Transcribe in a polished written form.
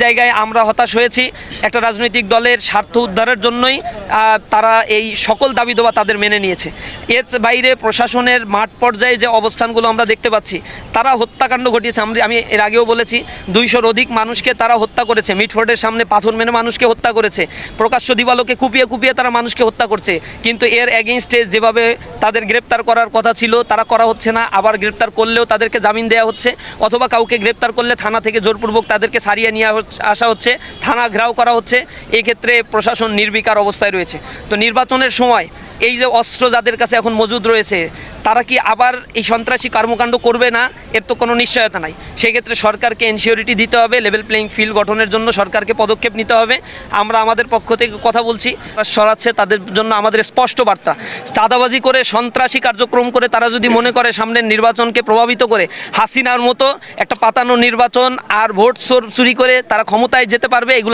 জায়গায় আমরা হতাশ হয়েছি। একটা রাজনৈতিক দলের স্বার্থ উদ্ধারের জন্যই তারা এই সকল দাবি দাওয়া তাদের মেনে নিয়েছে। এর বাইরে প্রশাসনের মাঠ পর্যায়ে যে অবস্থানগুলো আমরা দেখতে পাচ্ছি, তারা হত্যাকাণ্ড ঘটিয়েছে। আমি এর আগেও বলেছি 200-র অধিক মানুষকে তারা হত্যা করেছে, মিটফোর্ডের সামনে পাথর মেরে মানুষকে হত্যা করেছে, প্রকাশ্য দিবালোকে কুপিয়ে কুপিয়ে তারা মানুষকে হত্যা করছে। কিন্তু এর এগেইনস্টে যেভাবে তাদের গ্রেপ্তার করার কথা ছিল তারা করা হচ্ছে না। আবার গ্রেপ্তার করলেও তাদেরকে জামিন দেওয়া হচ্ছে, অথবা কাউকে গ্রেপ্তার করলে থানা থেকে জোরপূর্বক তাদেরকে সারিয়ে নিয়ে আসা হচ্ছে, থানা ঘেরাও করা হচ্ছে। এই ক্ষেত্রে প্রশাসন নির্বিকার অবস্থায় রয়েছে। তো নির্বাচনের সময় এই যে অস্ত্র যাদের কাছে এখন মজুদ রয়েছে, তারা কি আবার এই সন্ত্রাসী কর্মকাণ্ড করবে না, এর তো কোনো নিশ্চয়তা নাই। সেক্ষেত্রে সরকারকে এনশিওরিটি দিতে হবে, লেভেল প্লেইং ফিল্ড গঠনের জন্য সরকারকে পদক্ষেপ নিতে হবে। আমরা আমাদের পক্ষ থেকে কথা বলছি, সরাচ্ছে তাদের জন্য আমাদের স্পষ্ট বার্তা। চাঁদাবাজি করে সন্ত্রাসী কার্যক্রম করে তারা যদি মনে করে সামনের নির্বাচনকে প্রভাবিত করে হাসিনার মতো একটা পাতানো নির্বাচন আর ভোট চুরি করে তারা ক্ষমতায় যেতে পারবে, এগুলো